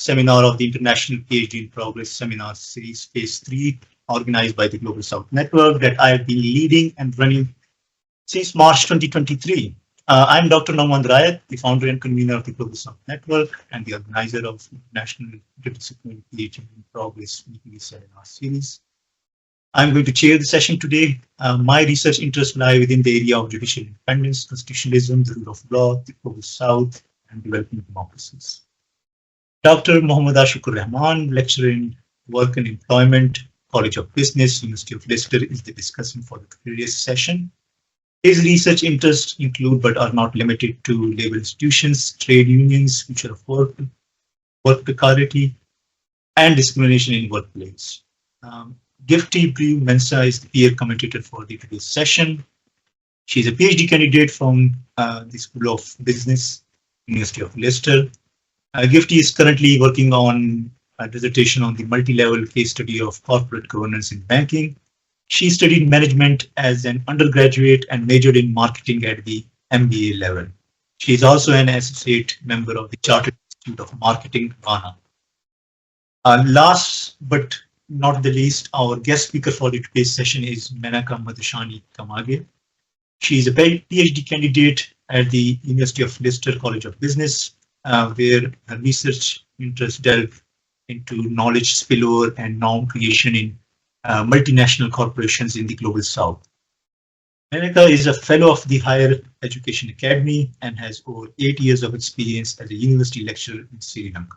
seminar of the International PhD in Progress Seminar Series Phase 3, organized by the Global South Network that I have been leading and running since March 2023. I'm Dr. Nauman, the founder and convener of the Global South Network and the organizer of National Interdisciplinary PhD in Progress weekly seminar series. I'm going to chair the session today. My research interests lie within the area of judicial independence, constitutionalism, the rule of law, the Global South, and developing democracies. Dr. Mohammad Ashikur Rahman, lecturer in work and employment, College of Business, University of Leicester, is the discussant for the previous session. His research interests include but are not limited to labor institutions, trade unions, future of work precarity, and discrimination in workplace. Gifty, Brew, Mensah is the peer commentator for the today's session. She is a PhD candidate from the School of Business, University of Leicester. Gifty is currently working on a dissertation on the multi-level case study of corporate governance in banking. She studied management as an undergraduate and majored in marketing at the MBA level. She is also an associate member of the Chartered Institute of Marketing, Ghana. Last but not the least, our guest speaker for today's session is Menaka Madushani Gamage. She is a PhD candidate at the University of Leicester College of Business, where her research interests delve into knowledge spillover and norm creation in multinational corporations in the Global South. Menaka is a fellow of the Higher Education Academy and has over 8 years of experience as a university lecturer in Sri Lanka.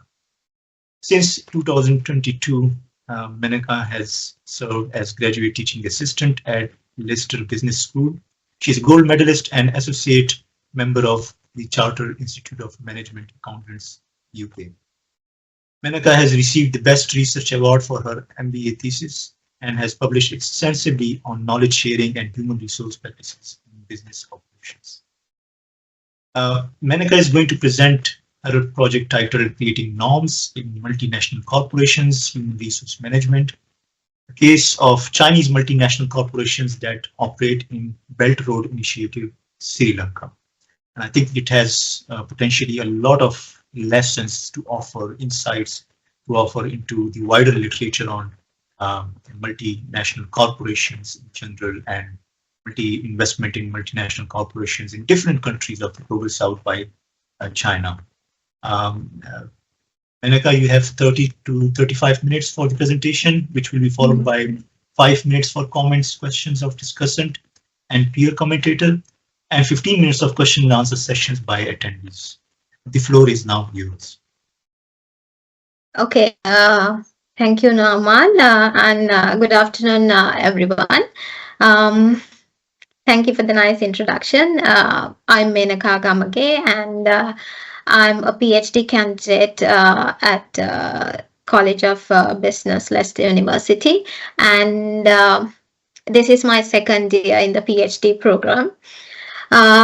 Since 2022, Menaka has served as graduate teaching assistant at Leicester Business School. She is a gold medalist and associate member of the Chartered Institute of Management Accountants, UK. Menaka has received the Best Research Award for her MBA thesis and has published extensively on knowledge sharing and human resource practices in business operations. Menaka is going to present her project titled Creating Norms in Multinational Corporations, Human Resource Management, a case of Chinese multinational corporations that operate in Belt Road Initiative, Sri Lanka. And I think it has potentially a lot of lessons to offer, insights to offer into the wider literature on multinational corporations in general and multi-investment in multinational corporations in different countries of the Global South by China. Menaka, you have 30 to 35 minutes for the presentation, which will be followed by 5 minutes for comments, questions of discussant and peer commentator, and 15 minutes of question and answer sessions by attendees. The floor is now yours. Okay, thank you, Nauman, and good afternoon, everyone. Thank you for the nice introduction. I'm Menaka Gamage, and I'm a PhD candidate at College of Business, Leicester University, and this is my second year in the PhD program.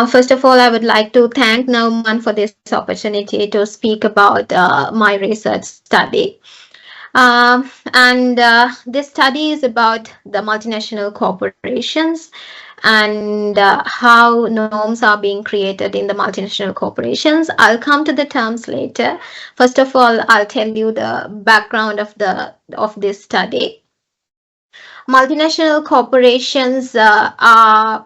First of all, I would like to thank Nauman for this opportunity to speak about my research study. This study is about the multinational corporations and how norms are being created in the multinational corporations. I'll come to the terms later. First of all, I'll tell you the background of this study. Multinational corporations are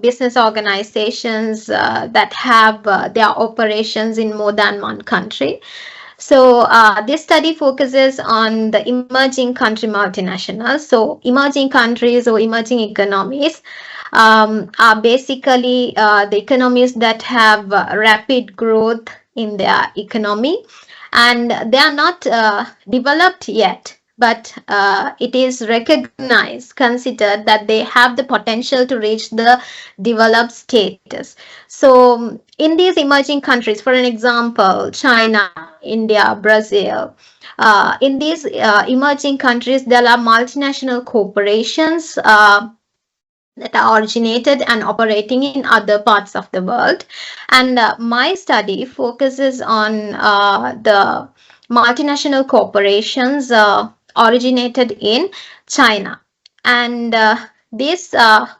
business organizations that have their operations in more than one country. So this study focuses on the emerging country multinationals. So emerging countries or emerging economies are basically the economies that have rapid growth in their economy, and they are not developed yet, but it is recognized, considered that they have the potential to reach the developed status. So in these emerging countries, for an example, China, India, Brazil, in these emerging countries, there are multinational corporations that are originated and operating in other parts of the world. And my study focuses on the multinational corporations originated in China. And these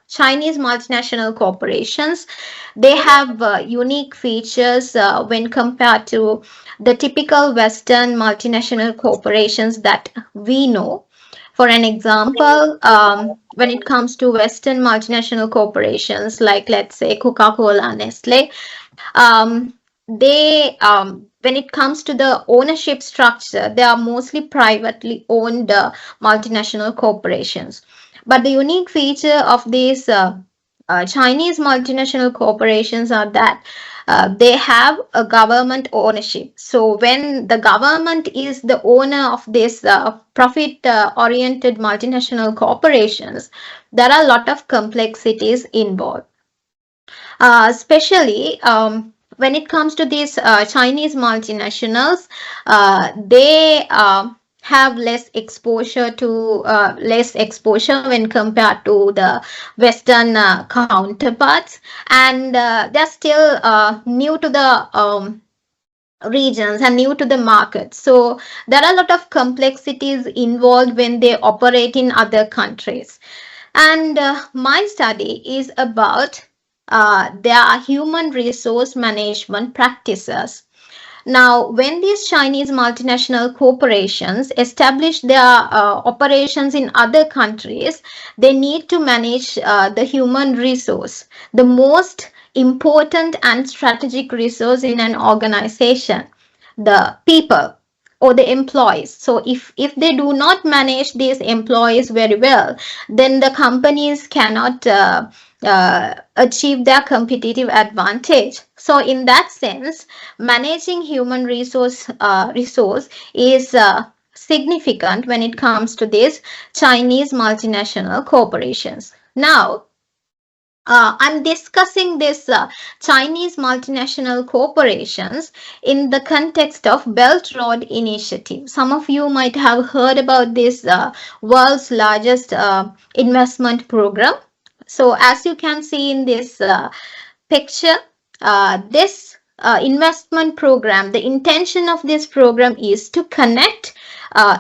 Chinese multinational corporations, they have unique features when compared to the typical Western multinational corporations that we know. For an example, when it comes to Western multinational corporations, like let's say Coca-Cola, Nestle, when it comes to the ownership structure, they are mostly privately owned multinational corporations. But the unique feature of these Chinese multinational corporations are that they have a government ownership. So when the government is the owner of this profit-oriented multinational corporations, there are a lot of complexities involved, especially when it comes to these Chinese multinationals. They have less exposure when compared to the Western counterparts, and they're still new to the regions and new to the market. So there are a lot of complexities involved when they operate in other countries. And my study is about their human resource management practices. Now, when these Chinese multinational corporations establish their operations in other countries, they need to manage the human resource, the most important and strategic resource in an organization, the people or the employees. So if they do not manage these employees very well, then the companies cannot achieve their competitive advantage. So in that sense, managing human resource is significant when it comes to these Chinese multinational corporations. Now, I'm discussing this Chinese multinational corporations in the context of Belt Road Initiative. Some of you might have heard about this world's largest investment program. So as you can see in this picture, this investment program, the intention of this program is to connect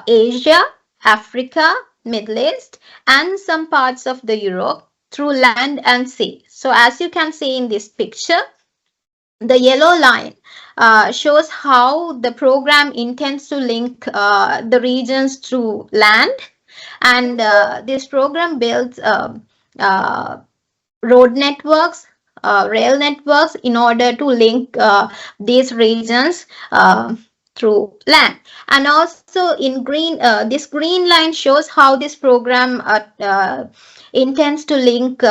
Asia, Africa, Middle East, and some parts of the Europe through land and sea. So as you can see in this picture, the yellow line shows how the program intends to link the regions through land, and this program builds road networks, rail networks in order to link these regions through land. And also in green, this green line shows how this program intends to link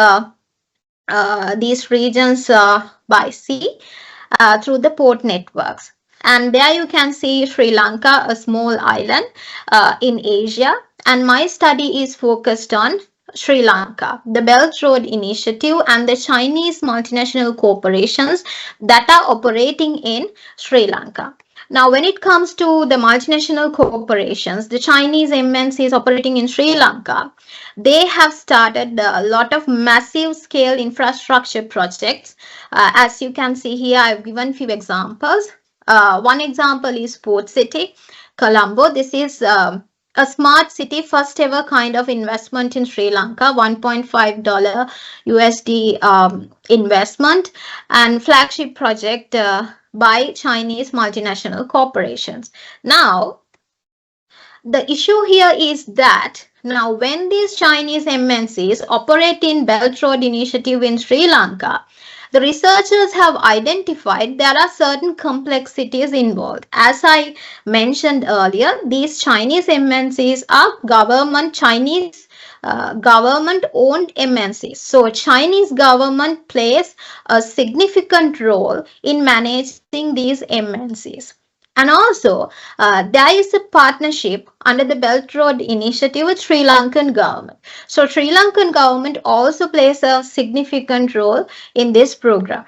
these regions by sea through the port networks. And there you can see Sri Lanka, a small island in Asia. And my study is focused on Sri Lanka, the Belt Road Initiative, and the Chinese multinational corporations that are operating in Sri Lanka. Now, when it comes to the multinational corporations, the Chinese MNCs operating in Sri Lanka, they have started a lot of massive scale infrastructure projects. As you can see here, I've given few examples. One example is Port City, Colombo. This is a smart city, first ever kind of investment in Sri Lanka, $1.5 USD investment, and flagship project by Chinese multinational corporations. Now, the issue here is that now when these Chinese MNCs operate in Belt Road Initiative in Sri Lanka, the researchers have identified there are certain complexities involved. As I mentioned earlier, these Chinese MNCs are government-owned MNCs. So Chinese government plays a significant role in managing these MNCs. And also, there is a partnership under the Belt Road Initiative with Sri Lankan government. So Sri Lankan government also plays a significant role in this program.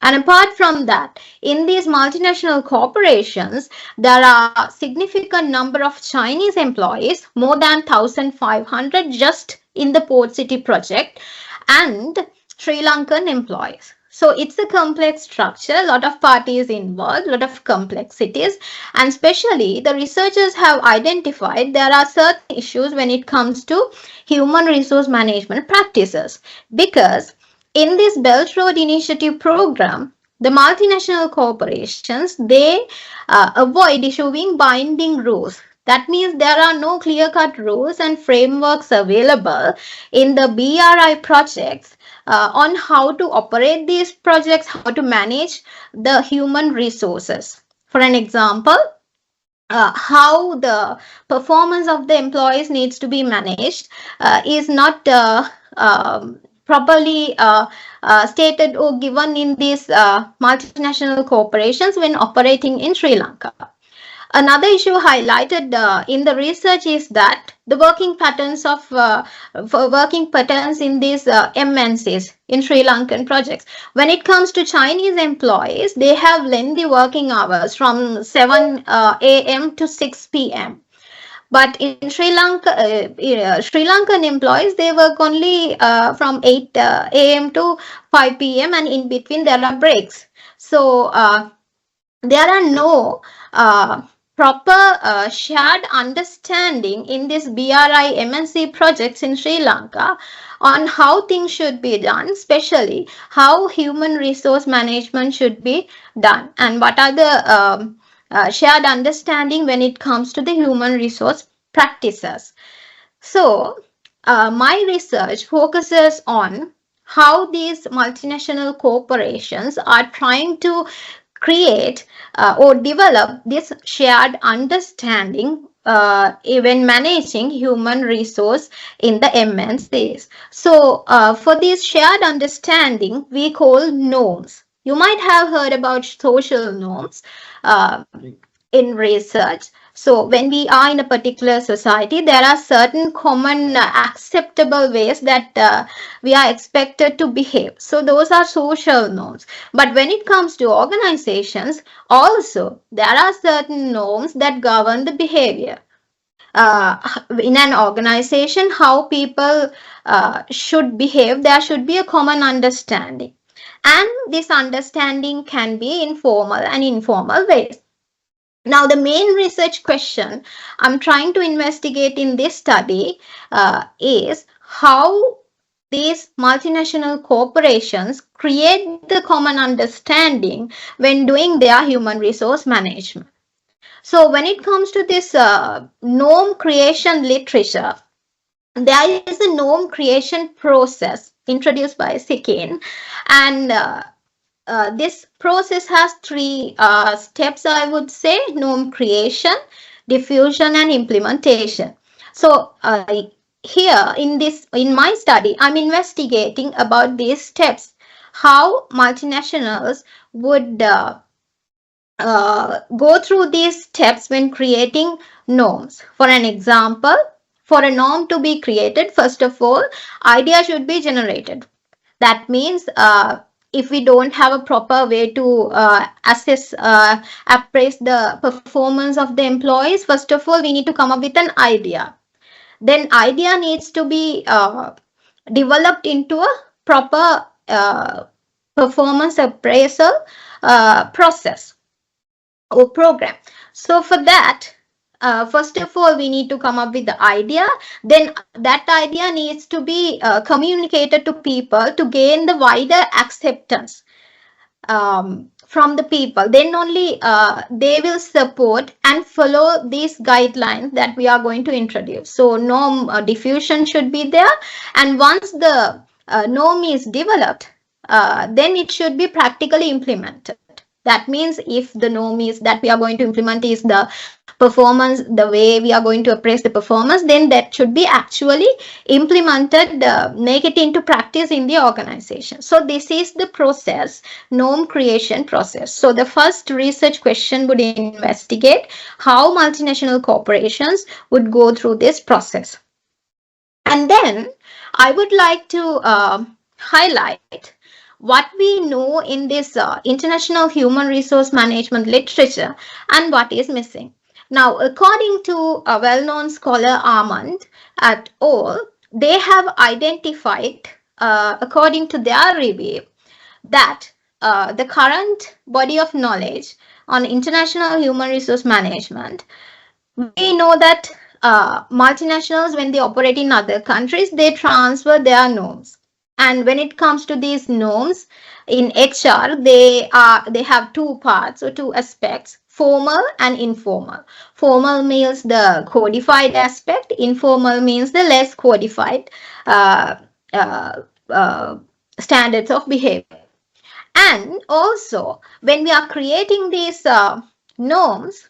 And apart from that, in these multinational corporations, there are significant number of Chinese employees, more than 1,500 just in the Port City project, and Sri Lankan employees. So it's a complex structure, a lot of parties involved, a lot of complexities, and especially the researchers have identified there are certain issues when it comes to human resource management practices. Because in this Belt Road Initiative program, the multinational corporations, they avoid issuing binding rules. That means there are no clear-cut rules and frameworks available in the BRI projects on how to operate these projects, how to manage the human resources. For an example, how the performance of the employees needs to be managed is not properly stated or given in these multinational corporations when operating in Sri Lanka. Another issue highlighted in the research is that the working patterns in these MNCs in Sri Lankan projects. When it comes to Chinese employees, they have lengthy working hours from 7 a.m. to 6 p.m. But in Sri Lanka, Sri Lankan employees, they work only from 8 a.m. to 5 p.m. and in between there are breaks. So there are no proper shared understanding in this BRI MNC projects in Sri Lanka on how things should be done, especially how human resource management should be done and what are the shared understanding when it comes to the human resource practices. So my research focuses on how these multinational corporations are trying to create or develop this shared understanding when managing human resource in the MNCs. So for this shared understanding, we call norms. You might have heard about social norms in research. So when we are in a particular society, there are certain common acceptable ways that we are expected to behave. So those are social norms. But when it comes to organizations, also there are certain norms that govern the behavior. In an organization, how people should behave, there should be a common understanding. And this understanding can be in formal and informal ways. Now, the main research question I'm trying to investigate in this study is how these multinational corporations create the common understanding when doing their human resource management. So, when it comes to this norm creation literature, there is a norm creation process introduced by Sikin, and this process has three steps, I would say: norm creation, diffusion, and implementation. So here in my study, I'm investigating about these steps, how multinationals would go through these steps when creating norms. For an example, for a norm to be created, first of all, idea should be generated. That means if we don't have a proper way to appraise the performance of the employees, first of all, we need to come up with an idea. Then idea needs to be developed into a proper performance appraisal process or program. So for that, first of all, we need to come up with the idea. Then that idea needs to be communicated to people to gain the wider acceptance from the people. Then only they will support and follow these guidelines that we are going to introduce. So norm diffusion should be there. And once the norm is developed, then it should be practically implemented. That means if the norm is that we are going to implement is the performance, the way we are going to appraise the performance, then that should be actually implemented, make it into practice in the organization. So this is the process, norm creation process. So the first research question would investigate how multinational corporations would go through this process. And then I would like to highlight what we know in this international human resource management literature and what is missing. Now, according to a well-known scholar Rahman et al., they have identified, according to their review, that the current body of knowledge on international human resource management, we know that multinationals, when they operate in other countries, they transfer their norms. And when it comes to these norms in HR, they have two parts or two aspects: formal and informal. Formal means the codified aspect. Informal means the less codified uh, uh, uh, standards of behavior. And also, when we are creating these norms,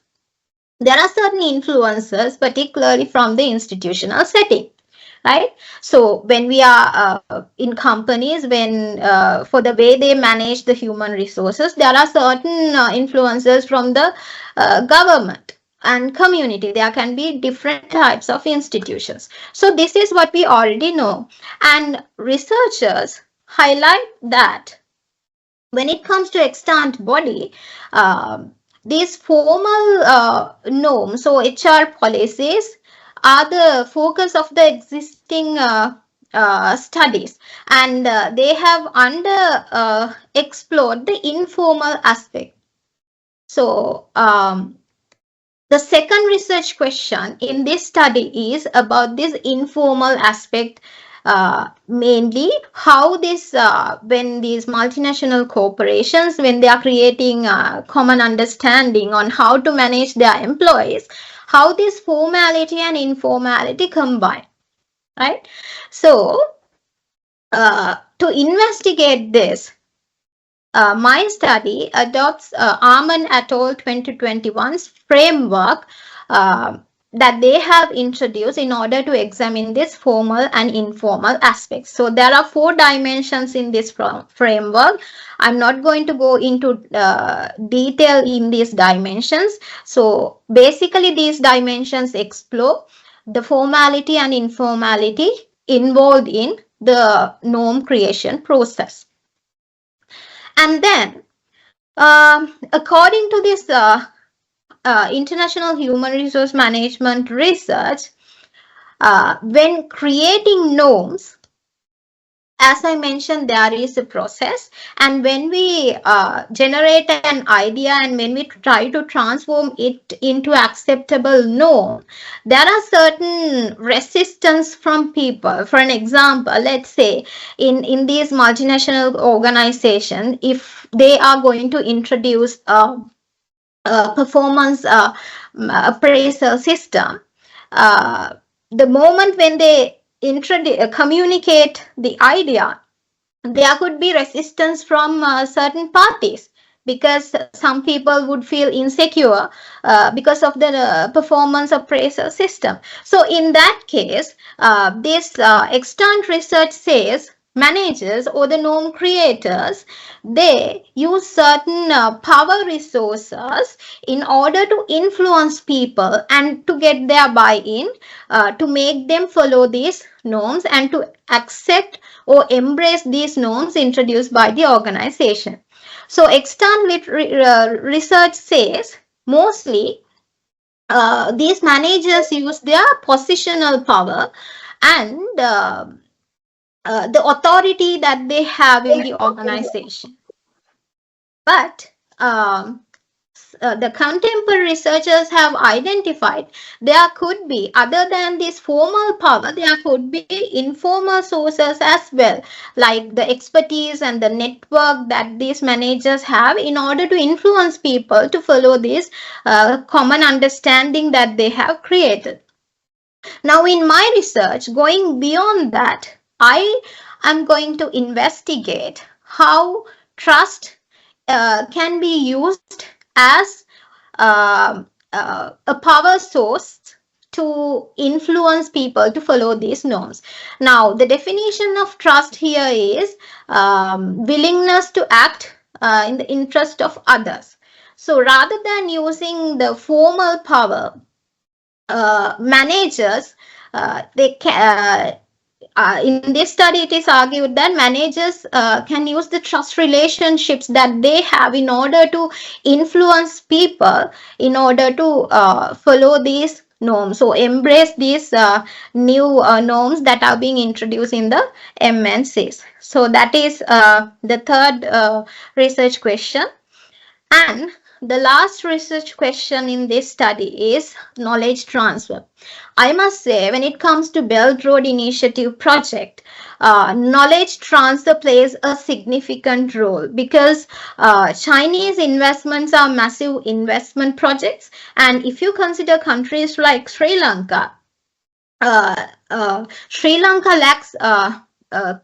there are certain influences, particularly from the institutional setting, right? So when we are in companies, when for the way they manage the human resources, there are certain influences from the government and community. There can be different types of institutions. So this is what we already know, and researchers highlight that when it comes to extant body, these formal norms, so HR policies, are the focus of the existing studies, and they have explored the informal aspect. So the second research question in this study is about this informal aspect, mainly how this, when these multinational corporations, when they are creating common understanding on how to manage their employees, how this formality and informality combine, right? So to investigate this, my study adopts Rahman et al. 2021's framework that they have introduced in order to examine this formal and informal aspects. So there are 4 dimensions in this framework. I'm not going to go into detail in these dimensions. So basically, these dimensions explore the formality and informality involved in the norm creation process. And then, according to this international human resource management research, when creating norms, as I mentioned, there is a process, and when we generate an idea and when we try to transform it into acceptable norm, there are certain resistance from people. For an example, let's say in these multinational organizations, if they are going to introduce a performance appraisal system, the moment when they communicate the idea, there could be resistance from certain parties, because some people would feel insecure because of the performance appraisal system. So in that case, this extant research says managers or the norm creators, they use certain power resources in order to influence people and to get their buy-in, to make them follow these norms and to accept or embrace these norms introduced by the organization. So extant research says mostly these managers use their positional power and the authority that they have in the organization. But the contemporary researchers have identified there could be, other than this formal power, there could be informal sources as well, like the expertise and the network that these managers have in order to influence people to follow this common understanding that they have created. Now, in my research, going beyond that, I am going to investigate how trust can be used as a power source to influence people to follow these norms. Now, the definition of trust here is willingness to act in the interest of others. So rather than using the formal power, managers, they can, in this study, it is argued that managers can use the trust relationships that they have in order to influence people, in order to follow these norms. So embrace these new norms that are being introduced in the MNCs. So that is the third research question. And the last research question in this study is knowledge transfer. I must say, when it comes to Belt Road Initiative project, knowledge transfer plays a significant role because Chinese investments are massive investment projects. And if you consider countries like Sri Lanka lacks uh,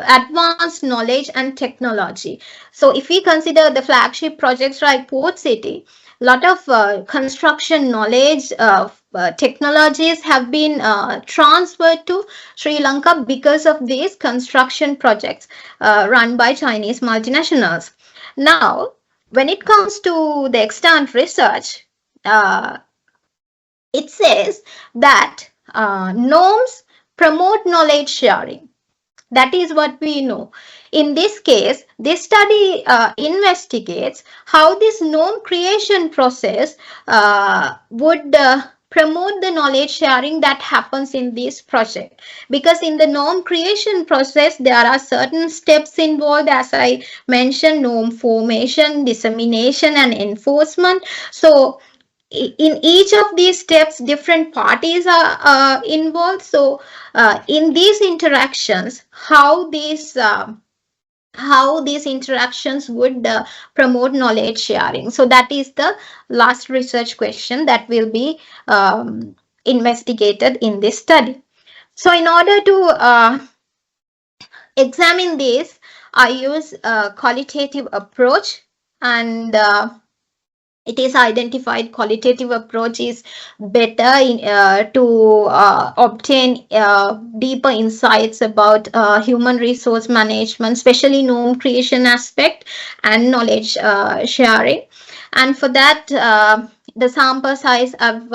advanced knowledge and technology. So if we consider the flagship projects like Port City, a lot of construction knowledge, technologies have been transferred to Sri Lanka because of these construction projects run by Chinese multinationals. Now, when it comes to the extant research, uh, it says that norms promote knowledge sharing. That is what we know. In this case, this study investigates how this norm creation process would promote the knowledge sharing that happens in this project. Because in the norm creation process, there are certain steps involved, as I mentioned: norm formation, dissemination, and enforcement. So in each of these steps, different parties are involved. So in these interactions, how these interactions would promote knowledge sharing. So that is the last research question that will be investigated in this study. So in order to examine this, I use a qualitative approach, and it is identified qualitative approach is better to obtain deeper insights about human resource management, especially norm creation aspect and knowledge sharing. And for that, the sample size I've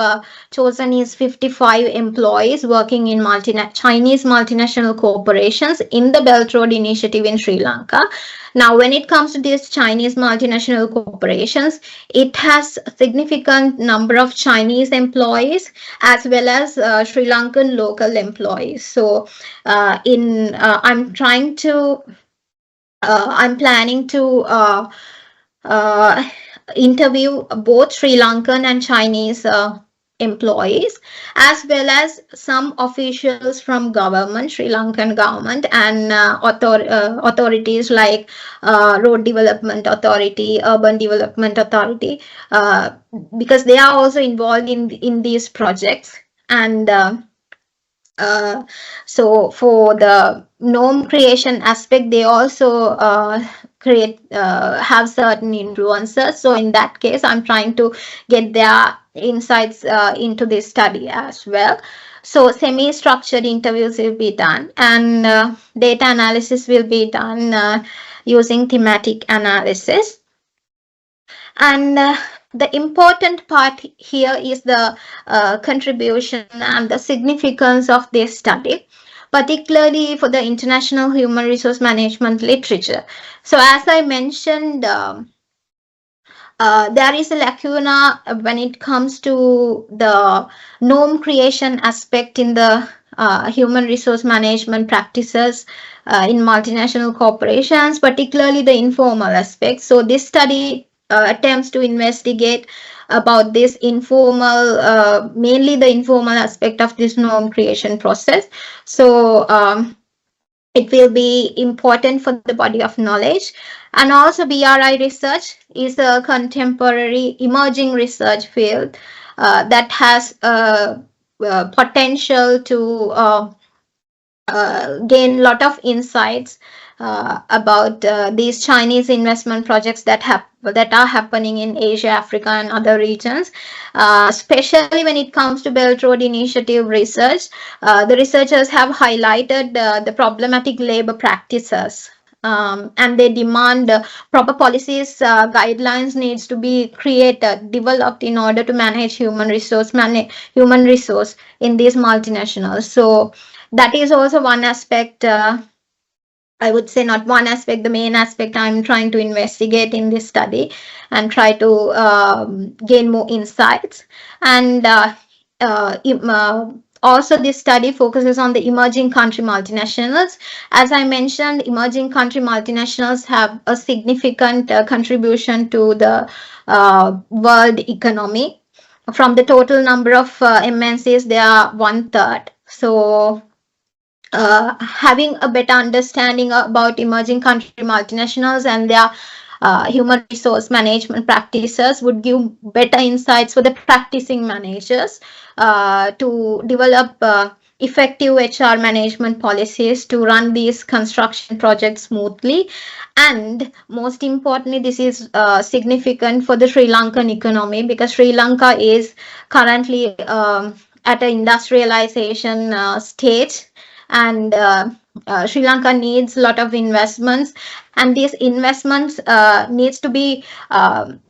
chosen is 55 employees working in Chinese multinational corporations in the Belt Road Initiative in Sri Lanka. Now, when it comes to these Chinese multinational corporations, it has a significant number of Chinese employees as well as Sri Lankan local employees. So, I'm planning to interview both Sri Lankan and Chinese employees, as well as some officials from government, Sri Lankan government, and authorities like Road Development Authority, Urban Development Authority, because they are also involved in these projects. And so for the norm creation aspect, they also have certain influencers. So in that case, I'm trying to get their insights into this study as well. So semi-structured interviews will be done, and data analysis will be done using thematic analysis. And the important part here is the contribution and the significance of this study, particularly for the international human resource management literature. So as I mentioned, there is a lacuna when it comes to the norm creation aspect in the human resource management practices in multinational corporations, particularly the informal aspect. So this study attempts to investigate about this informal, mainly the informal aspect of this norm creation process. So it will be important for the body of knowledge. And also BRI research is a contemporary emerging research field that has potential to gain a lot of insights about these Chinese investment projects that are happening in Asia, Africa, and other regions, especially when it comes to Belt Road Initiative research. The researchers have highlighted the problematic labor practices, and they demand proper policies, guidelines needs to be created, developed in order to manage human resource in these multinationals. So that is also one aspect. I would say not one aspect, the main aspect I'm trying to investigate in this study and try to gain more insights. And also, this study focuses on the emerging country multinationals. As I mentioned, emerging country multinationals have a significant contribution to the world economy. From the total number of MNCs, they are 1/3. So, having a better understanding about emerging country multinationals and their human resource management practices would give better insights for the practicing managers to develop effective HR management policies to run these construction projects smoothly. And most importantly, this is significant for the Sri Lankan economy, because Sri Lanka is currently at an industrialization stage, and Sri Lanka needs a lot of investments, and these investments needs to be done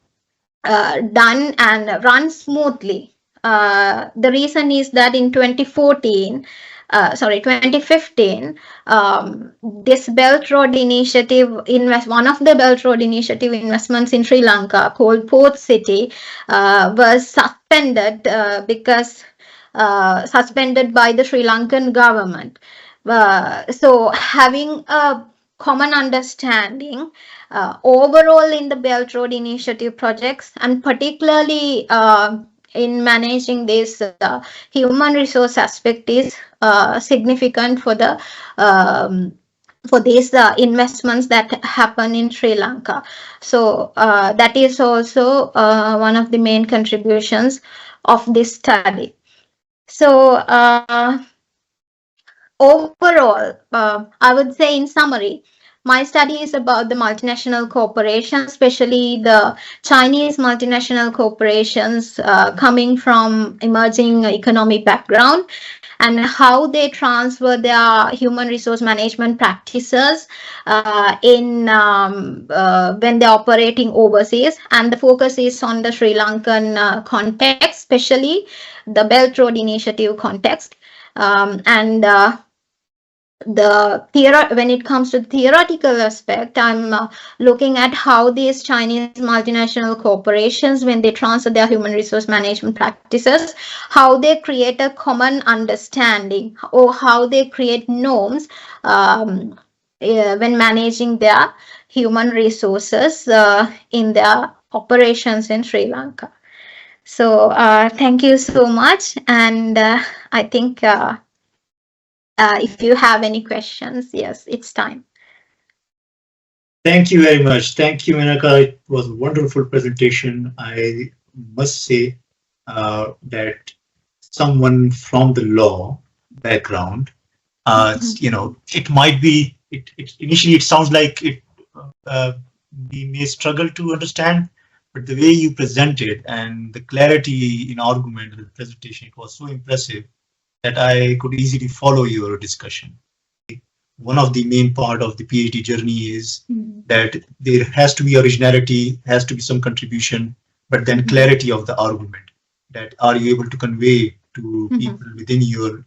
and run smoothly. The reason is that in 2015, this Belt Road Initiative one of the Belt Road Initiative investments in Sri Lanka, called Port City, was suspended because suspended by the Sri Lankan government. So having a common understanding overall in the Belt Road Initiative projects, and particularly in managing this human resource aspect, is significant for the for these investments that happen in Sri Lanka. So that is also one of the main contributions of this study. So overall, I would say in summary, my study is about the multinational corporations, especially the Chinese multinational corporations coming from emerging economic background, and how they transfer their human resource management practices in when they're operating overseas. And the focus is on the Sri Lankan context, especially the Belt Road Initiative context. And when it comes to the theoretical aspect, I'm looking at how these Chinese multinational corporations, when they transfer their human resource management practices, how they create a common understanding, or how they create norms when managing their human resources in their operations in Sri Lanka. So thank you so much, and I think if you have any questions, yes, it's time. Thank you very much. Thank you, Menaka. It was a wonderful presentation. I must say that someone from the law background, it might be, initially it sounds like we may struggle to understand, but the way you presented and the clarity in argument and the presentation, it was so impressive that I could easily follow your discussion. One of the main part of the PhD journey is that there has to be originality, has to be some contribution, but then clarity of the argument. That are you able to convey to people within your,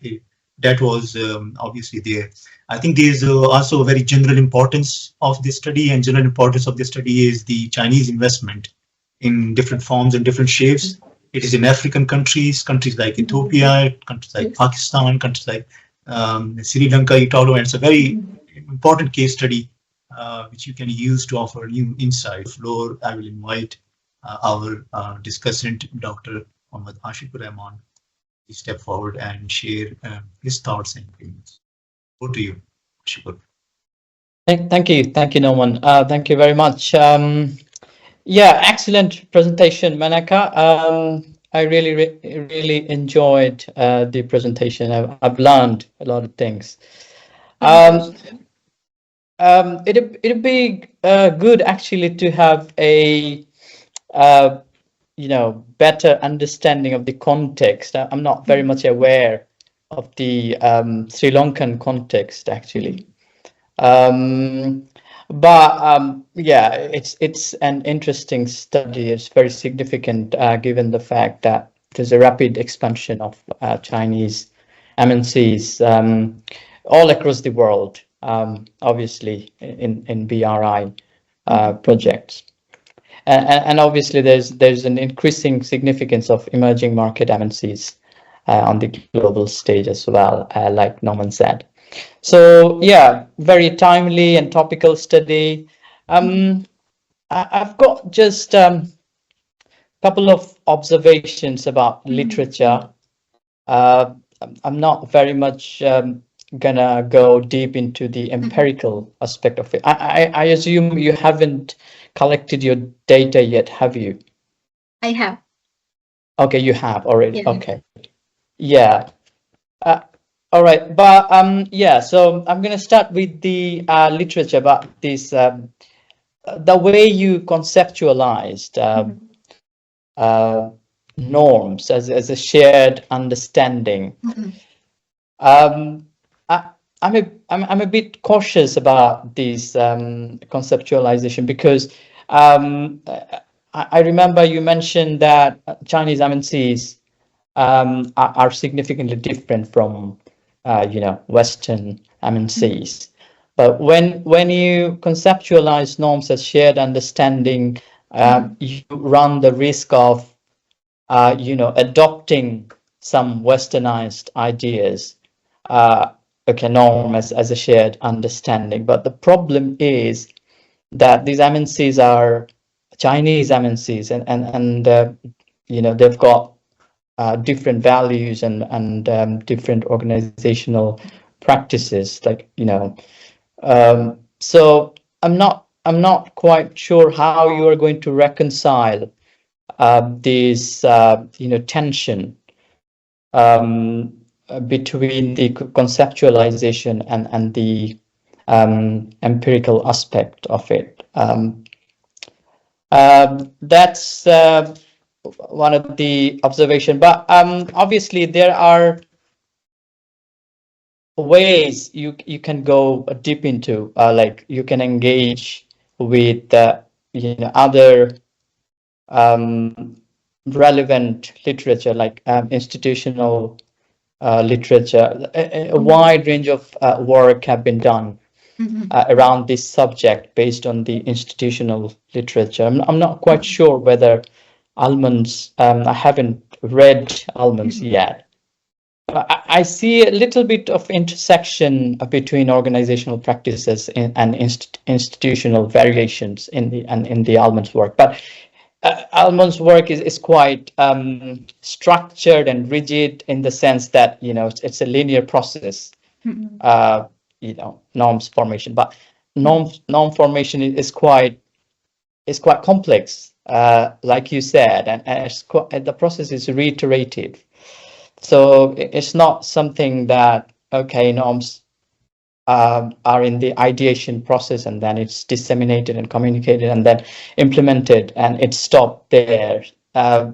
that was obviously there. I think there's also a very general importance of this study, and general importance of this study is the Chinese investment in different forms and different shapes. It is in African countries like Ethiopia, countries like Pakistan, countries like Sri Lanka, Italy, and it's a very important case study which you can use to offer new insight. Floor, I will invite our discussant, Dr. Ashikur Rahman, to step forward and share his thoughts and opinions. Over to you, Ashikur. Thank you, Nauman. Thank you very much. Yeah, excellent presentation, Menaka. I really enjoyed the presentation. I've learned a lot of things. It'd be good actually to have a better understanding of the context. I'm not very much aware of the Sri Lankan context actually. Yeah, it's an interesting study. It's very significant given the fact that there's a rapid expansion of Chinese MNCs all across the world, obviously in BRI projects. And obviously there's an increasing significance of emerging market MNCs on the global stage as well, like Nauman said. So yeah, very timely and topical study. I've got just couple of observations about literature. I'm not very much gonna go deep into the empirical aspect of it. I assume you haven't collected your data yet, have you? I have. Okay, you have already. Yeah. Okay. Yeah. All right. But yeah, so I'm gonna start with the literature about this the way you conceptualized norms as a shared understanding. Um, I'm a bit cautious about this conceptualization because I remember you mentioned that Chinese MNCs are significantly different from Western MNCs. But when you conceptualize norms as shared understanding, you run the risk of adopting some westernized ideas, okay, norm as a shared understanding. But the problem is that these MNCs are Chinese MNCs, and they've got different values and different organizational practices, like so I'm not quite sure how you are going to reconcile this tension between the conceptualization and the empirical aspect of it. That's one of the observation, but obviously there are ways you can go deep into, like you can engage with other relevant literature, like institutional literature. A wide range of work have been done around this subject based on the institutional literature. I'm not quite sure whether Almond's, I haven't read Almond's yet. I see a little bit of intersection between organizational practices and institutional variations in the Almond's work. But Almond's work is quite structured and rigid in the sense that it's a linear process. Norms formation, but norm formation is quite complex, like you said, and the process is reiterative. So it's not something that, okay, norms are in the ideation process and then it's disseminated and communicated and then implemented and it's stopped there. I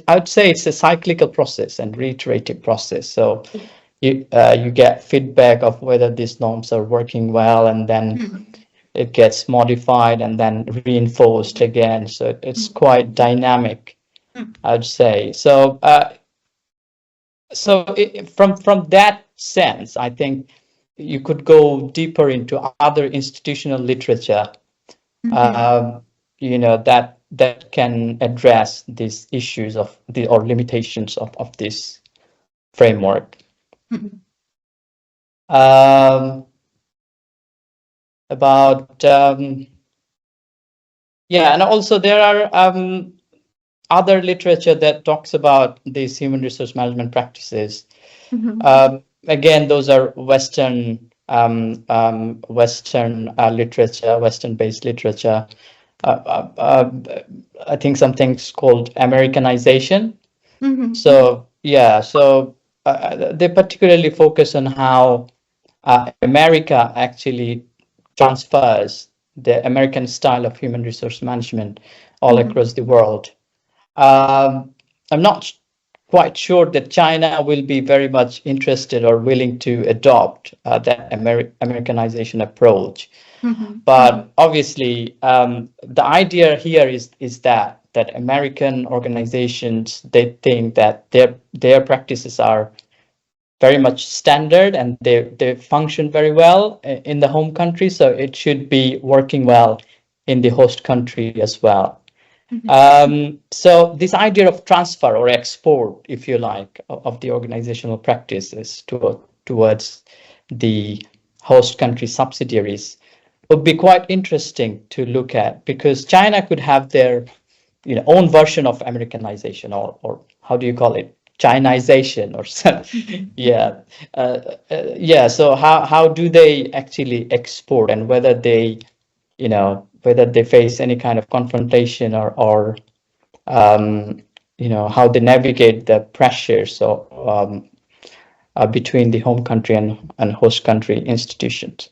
would say it's a cyclical process and reiterative process. So you get feedback of whether these norms are working well, and then it gets modified and then reinforced again. So it's quite dynamic, I'd say. So from that sense, I think you could go deeper into other institutional literature, that can address these issues of or limitations of this framework. About and also there are other literature that talks about these human resource management practices. Again, those are Western literature, Western-based literature. I think something's called Americanization. So they particularly focus on how America actually transfers the American style of human resource management all across the world. I'm not quite sure that China will be very much interested or willing to adopt that Americanization approach. But obviously, the idea here is that American organizations, they think that their practices are very much standard and they function very well in the home country, so it should be working well in the host country as well. So this idea of transfer or export, if you like, of the organizational practices towards the host country subsidiaries would be quite interesting to look at, because China could have their own version of Americanization, or how do you call it, Chinization or something. Yeah, yeah. So how do they actually export, and whether they whether they face any kind of confrontation, or how they navigate the pressures, so between the home country and host country institutions.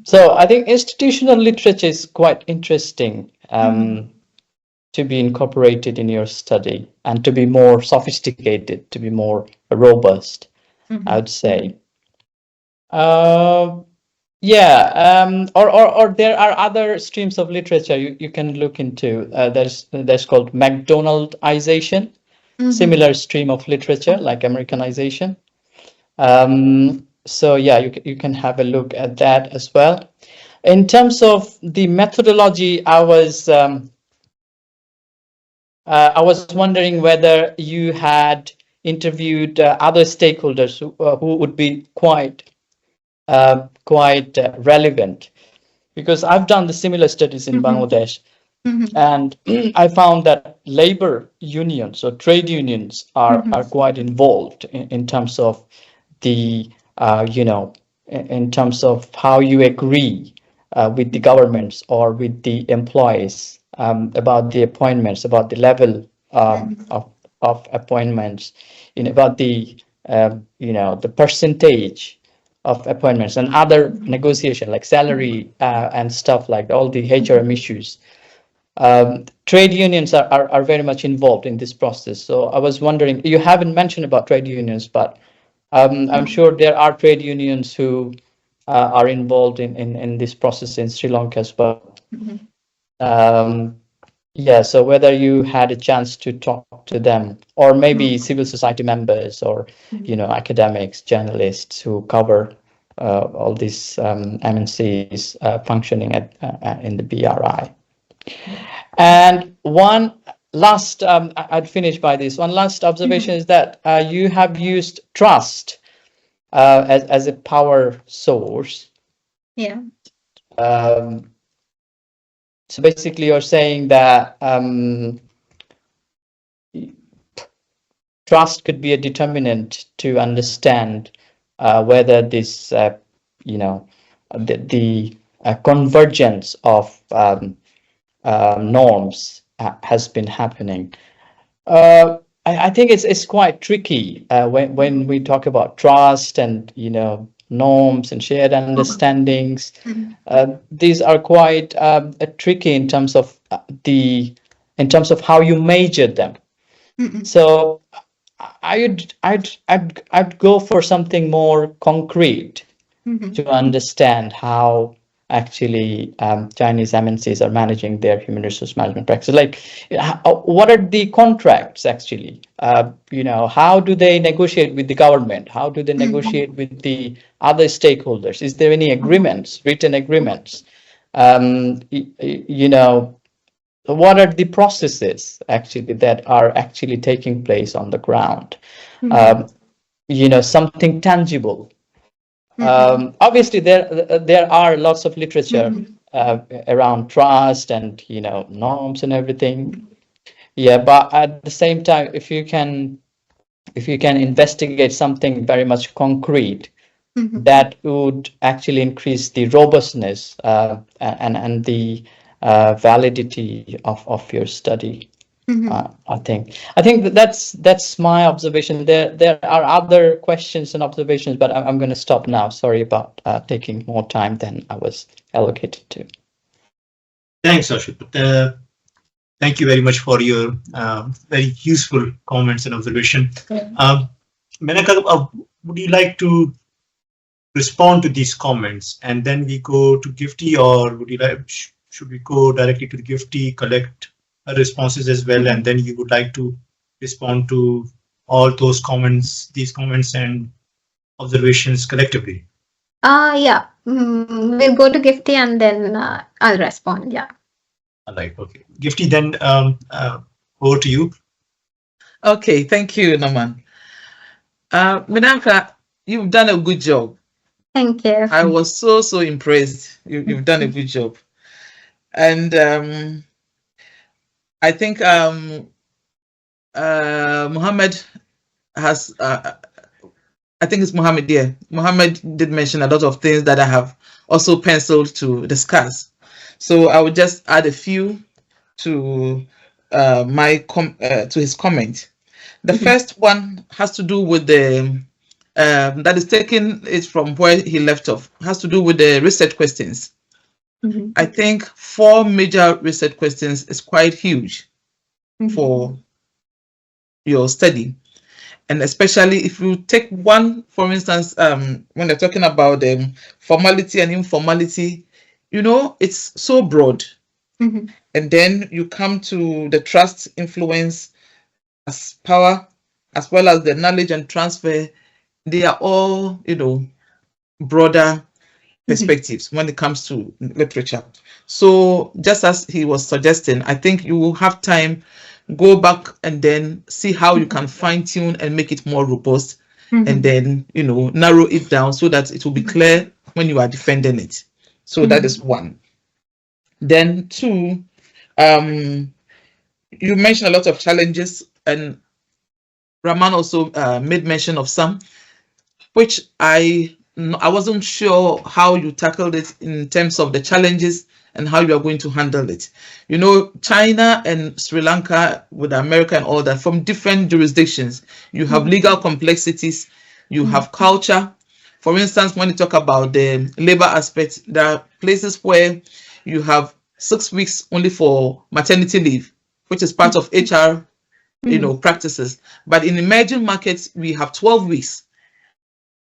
So I think institutional literature is quite interesting to be incorporated in your study, and to be more sophisticated, to be more robust, I would say. Yeah, or there are other streams of literature you can look into. There's called McDonaldization, similar stream of literature like Americanization. So yeah, you can have a look at that as well. In terms of the methodology, I was wondering whether you had interviewed other stakeholders who would be quite relevant, because I've done the similar studies in Bangladesh, and I found that labor unions or trade unions are quite involved in terms of the in terms of how you agree with the governments or with the employees about the appointments, about the level of appointments, about the the percentage of appointments and other negotiation like salary and stuff, like all the HRM issues. Trade unions are very much involved in this process. So I was wondering, you haven't mentioned about trade unions, but I'm sure there are trade unions who are involved in this process in Sri Lanka as well. Yeah, so whether you had a chance to talk to them, or maybe civil society members, or academics, journalists who cover all these MNCs functioning in the BRI. And one last, I'd finish by this. One last observation is that you have used trust as a power source. Yeah. So basically, you're saying that trust could be a determinant to understand whether this, the convergence of norms has been happening. I think it's quite tricky when we talk about trust and norms and shared understandings. These are quite tricky in terms of how you measure them. So I'd go for something more concrete to understand how actually Chinese MNCs are managing their human resource management practices. Like, what are the contracts actually? How do they negotiate with the government? How do they negotiate with the other stakeholders? Is there any agreements, written agreements? What are the processes actually that are actually taking place on the ground? Something tangible. Obviously, there are lots of literature around trust and norms and everything. Yeah, but at the same time, if you can investigate something very much concrete, that would actually increase the robustness and the validity of your study. I think that's my observation. There are other questions and observations, but I'm going to stop now. Sorry about taking more time than I was allocated to. Thanks, Ashikur. Thank you very much for your very useful comments and observation. Menaka, would you like to respond to these comments, and then we go to Gifty, or would you like? Should we go directly to the Gifty, collect responses as well, and then you would like to respond to all those comments, these comments and observations collectively? Yeah. We'll go to Gifty and then I'll respond. Yeah. All right. Okay. Gifty, then over to you. Okay, thank you, Nauman. Menaka, you've done a good job. Thank you. I was so impressed. You've done a good job. And I think Muhammad has, I think it's Muhammad, yeah. Muhammad did mention a lot of things that I have also penciled to discuss. So I would just add a few to to his comment. The first one has to do with the that is taking it from where he left off. Has to do with the research questions. I think 4 major research questions is quite huge for your study, and especially if you take one, for instance, when they're talking about formality and informality, you know, it's so broad. And then you come to the trust, influence, as power, as well as the knowledge and transfer. They are all, you know, broader perspectives when it comes to literature. So just as he was suggesting, I think you will have time, go back and then see how you can fine tune and make it more robust, and then, you know, narrow it down so that it will be clear when you are defending it. So that is one. Then 2, you mentioned a lot of challenges, and Rahman also made mention of some, which I wasn't sure how you tackled it in terms of the challenges and how you are going to handle it. You know, China and Sri Lanka with America and all that, from different jurisdictions, you have legal complexities, you have culture. For instance, when you talk about the labor aspect, there are places where you have 6 weeks only for maternity leave, which is part of HR, you know, practices. But in emerging markets, we have 12 weeks.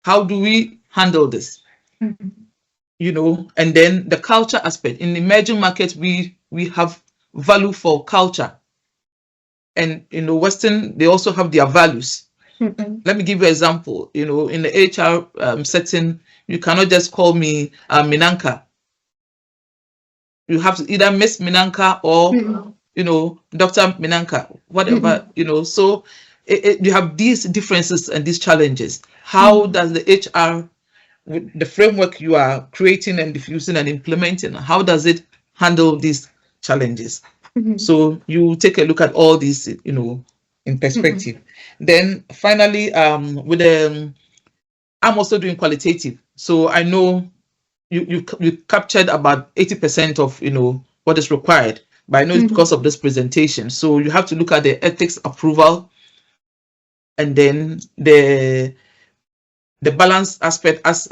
How do we handle this? You know, and then the culture aspect. In emerging markets, we have value for culture. And, you know, Western, they also have their values. Let me give you an example. You know, in the HR setting, you cannot just call me Menaka. You have to either Miss Menaka or, you know, Dr. Menaka, whatever, you know. So you have these differences and these challenges. How does the HR, with the framework you are creating and diffusing and implementing, how does it handle these challenges? So you take a look at all these, you know, in perspective. Then finally, with I'm also doing qualitative. So I know you captured about 80% of, you know, what is required, but I know it's because of this presentation. So you have to look at the ethics approval, and then the balance aspect, as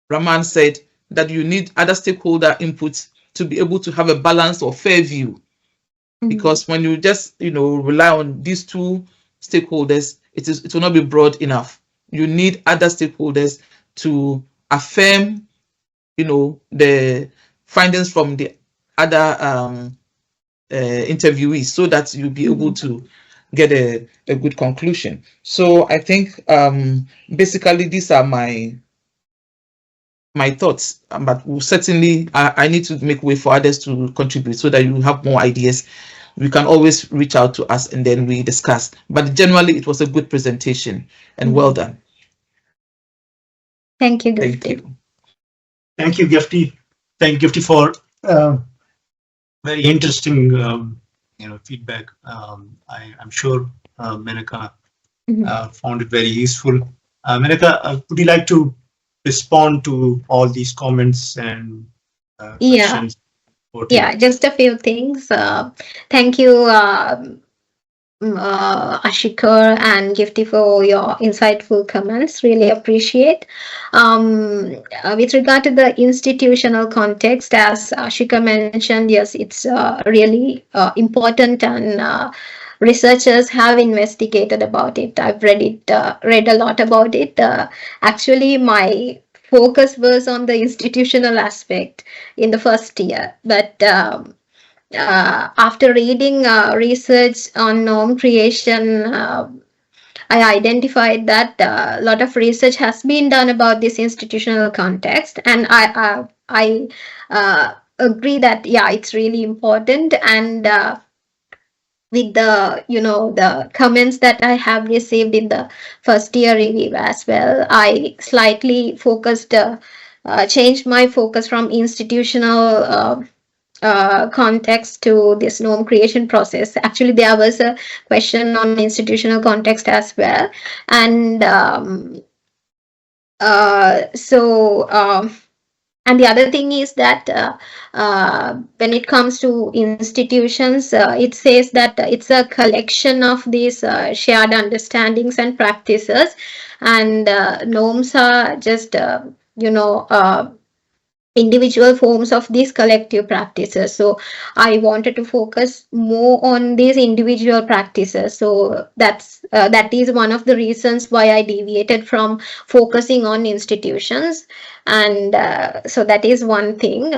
Rahman said, that you need other stakeholder input to be able to have a balanced or fair view. Because when you just, you know, rely on these 2 stakeholders, it will not be broad enough. You need other stakeholders to affirm, you know, the findings from the other interviewees, so that you'll be able to get a good conclusion. So I think basically these are my thoughts, but certainly I need to make way for others to contribute so that you have more ideas. You can always reach out to us and then we discuss. But generally, it was a good presentation and well done. Thank you, Thank Gifty. you. Thank you, Gifty. Thank you, Gifty, for very interesting, you know, feedback. I'm sure Menaka found it very useful. Menaka, would you like to respond to all these comments and questions? Yeah, just a few things. Thank you, Ashikur and Gifty, for your insightful comments. Really appreciate. With regard to the institutional context, as Ashikur mentioned, yes, it's really important, and researchers have investigated about it. I've read a lot about it. Actually, my focus was on the institutional aspect in the first year, but after reading research on norm creation, I identified that a lot of research has been done about this institutional context, and I agree that, yeah, it's really important. And with the, the comments that I have received in the first year review as well, I slightly changed my focus from institutional context to this norm creation process. Actually, there was a question on institutional context as well. And and the other thing is that when it comes to institutions, it says that it's a collection of these shared understandings and practices, and norms are just, individual forms of these collective practices. So I wanted to focus more on these individual practices. So that is one of the reasons why I deviated from focusing on institutions. And so that is one thing.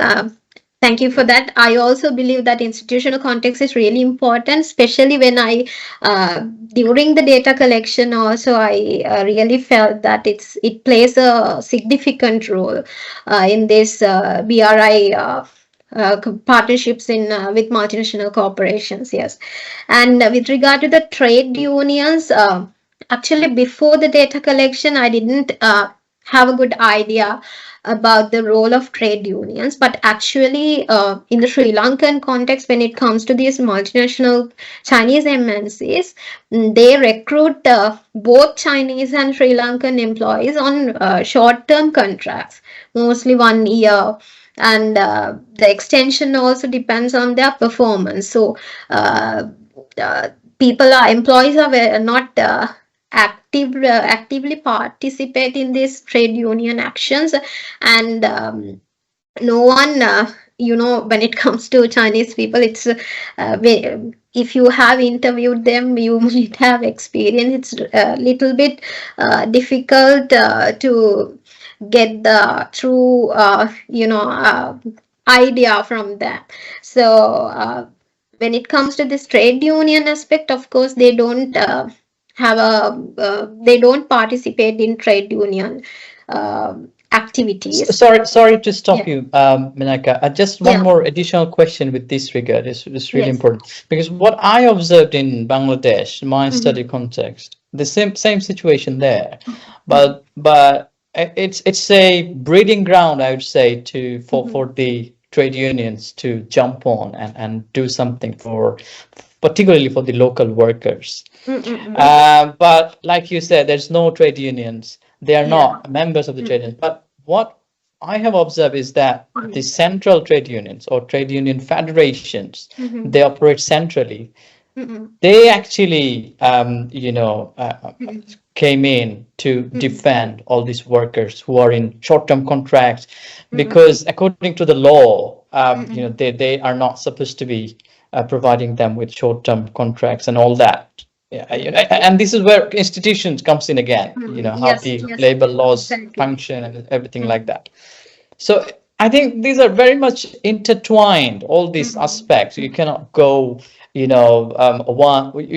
Thank you for that. I also believe that institutional context is really important, especially when during the data collection also, I really felt that it plays a significant role in this BRI partnerships with multinational corporations. Yes. And with regard to the trade unions, actually before the data collection, I didn't have a good idea about the role of trade unions, but actually in the Sri Lankan context, when it comes to these multinational Chinese MNCs, they recruit both Chinese and Sri Lankan employees on short-term contracts, mostly 1 year, and the extension also depends on their performance. So employees are not actively participate in these trade union actions. And no one, when it comes to Chinese people, it's if you have interviewed them, you might have experienced it's a little bit difficult to get the true idea from them. So when it comes to this trade union aspect, of course they don't they don't participate in trade union activities. Sorry to stop Yeah. you, Menaka. Just one more additional question with this regard is really important, because what I observed in Bangladesh, my study context, the same situation there, but it's a breeding ground, I would say, for the trade unions to jump on and do something particularly for the local workers. But like you said, there's no trade unions. They are not members of the trade unions. But what I have observed is that the central trade unions or trade union federations, they operate centrally. They actually, came in to defend all these workers who are in short-term contracts, because according to the law, they are not supposed to be providing them with short-term contracts and all that. Yeah, and this is where institutions comes in again. How the labor laws function and everything like that. So I think these are very much intertwined. All these aspects, you cannot go, you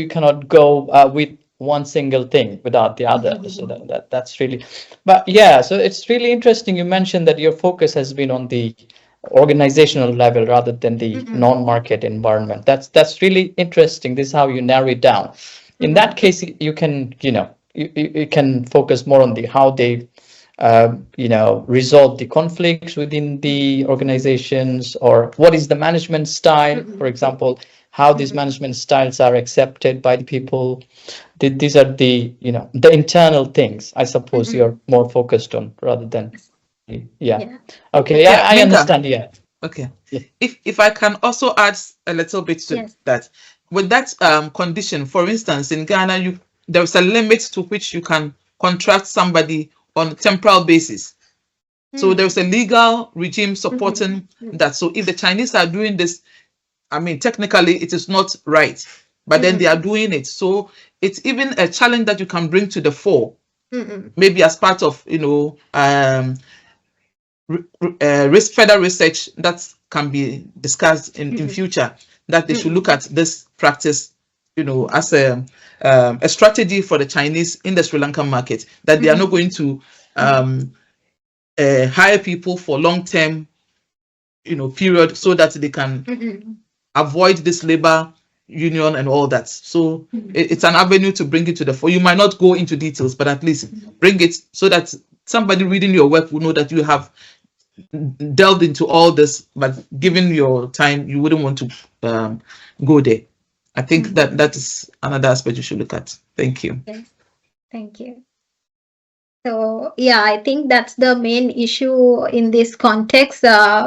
cannot go with one single thing without the other. So that's really, but yeah. So it's really interesting. You mentioned that your focus has been on the organizational level rather than the non-market environment. That's really interesting. This is how you narrow it down. In that case, you can you can focus more on how they resolve the conflicts within the organizations, or what is the management style, for example, how these management styles are accepted by the people. These are the internal things, I suppose, you're more focused on rather than okay. I understand. Okay. If I can also add a little bit to that, with that condition, for instance, in Ghana, there's a limit to which you can contract somebody on a temporal basis. So there's a legal regime supporting that. So if the Chinese are doing this, I mean, technically it is not right, but then they are doing it. So it's even a challenge that you can bring to the fore, maybe as part of further research that can be discussed in future, that they should look at this practice, as a strategy for the Chinese in the Sri Lankan market, that they are not going to hire people for long-term period, so that they can avoid this labor union and all that. So it's an avenue to bring it to the fore. You might not go into details, but at least bring it so that somebody reading your work will know that you have delved into all this, but given your time, you wouldn't want to go there. I think that is another aspect you should look at. Thank you. Yes. Thank you. So yeah, I think that's the main issue in this context.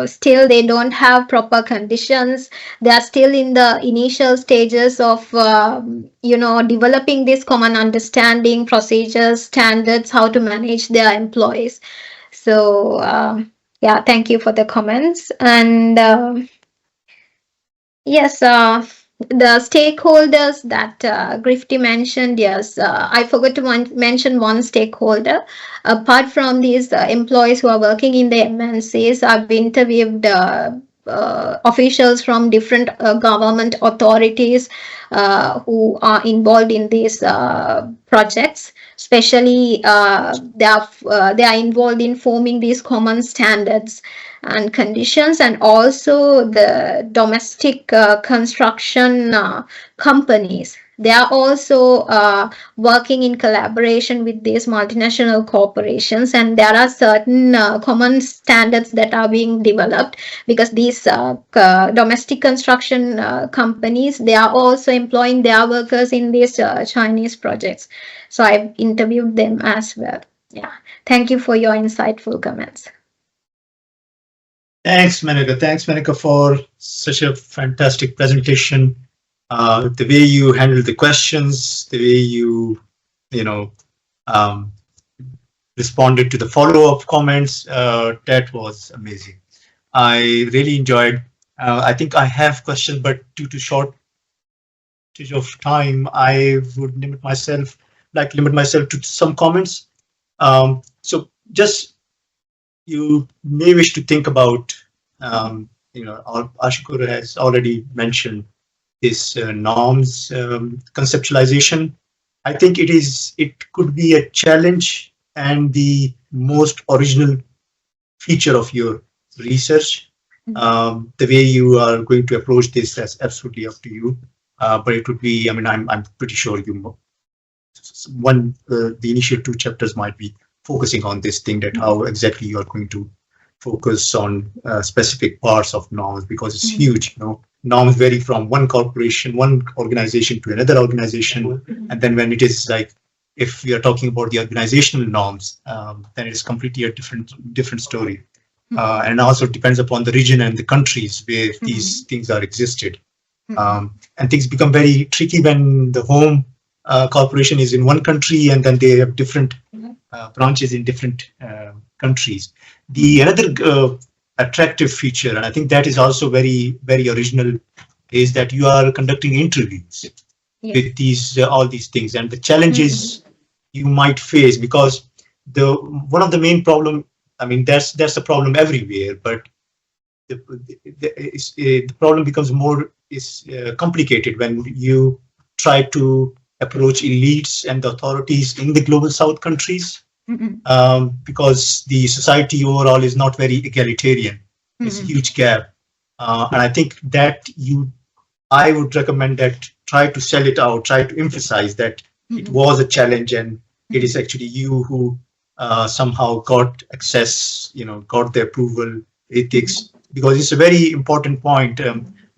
Still, they don't have proper conditions. They are still in the initial stages of developing this common understanding, procedures, standards, how to manage their employees. So yeah, thank you for the comments. And yes, the stakeholders that Gifty mentioned, yes, I forgot to mention one stakeholder. Apart from these employees who are working in the MNCs, I've interviewed officials from different government authorities who are involved in these projects. Especially, they are involved in forming these common standards and conditions, and also the domestic construction companies. They are also working in collaboration with these multinational corporations, and there are certain common standards that are being developed, because these domestic construction companies, they are also employing their workers in these Chinese projects. So I've interviewed them as well. Yeah, thank you for your insightful comments. Thanks, Menaka. Thanks, Menaka, for such a fantastic presentation. The way you handled the questions, the way you, responded to the follow-up comments, that was amazing. I really enjoyed. I think I have questions, but due to shortage of time, I would limit myself to some comments. So just, you may wish to think about, Ashikur has already mentioned this norms conceptualization. I think it could be a challenge and the most original feature of your research. The way you are going to approach this is absolutely up to you. But it would be, I'm pretty sure the initial 2 chapters might be focusing on this thing, that how exactly you are going to focus on specific parts of norms, because it's huge. Norms vary from one corporation, one organization to another organization, and then when it is like, if we are talking about the organizational norms, then it is completely a different story. And also depends upon the region and the countries where these things are existed. And things become very tricky when the home corporation is in one country and then they have different branches in different countries. The another attractive feature, and I think that is also very, very original, is that you are conducting interviews with all these things, and the challenges you might face, because one of the main problem, that's a problem everywhere, but the problem becomes more complicated when you try to approach elites and the authorities in the global south countries, because the society overall is not very egalitarian. It's a huge gap, and I think that I would recommend that try to sell it out, try to emphasize that it was a challenge, and it is actually you who somehow got access, got the approval, ethics, because it's a very important point.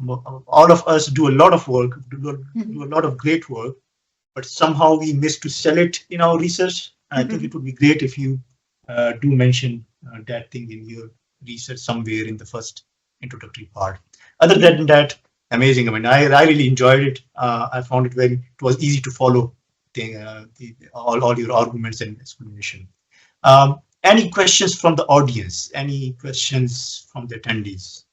All of us do a lot of work, do a lot of great work, but somehow we miss to sell it in our research. And I think it would be great if you do mention that thing in your research somewhere in the first introductory part. Other than that, amazing. I really enjoyed it. I found it was easy to follow all your arguments and explanation. Any questions from the audience? Any questions from the attendees?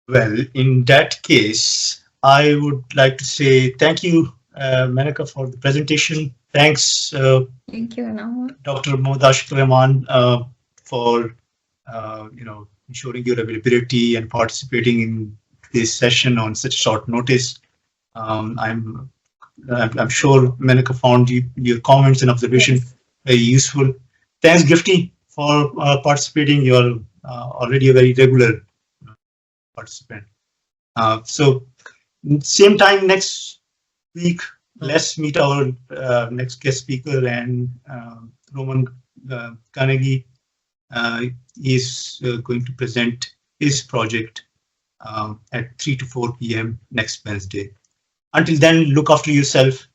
Well, in that case, I would like to say thank you, Menaka, for the presentation. Thanks, thank you, Nauman. Dr. Ashikur Rahman, for ensuring your availability and participating in this session on such short notice. I'm sure Menaka found your comments and observations very useful. Thanks, Gifty, for participating. You're already a very regular participant. So same time next week, let's meet our next guest speaker, and Roman Carnegie is going to present his project at 3 to 4 p.m. next Wednesday. Until then, look after yourself.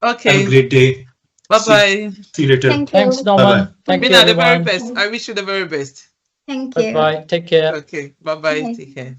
Okay. Have a great day. Bye-bye. See you later. Thank you. Thanks, Nauman. Thank you, Been at the very everyone. best. I wish you the very best. Thank you. Bye-bye. Take care. Okay. Bye-bye. Bye. Take care.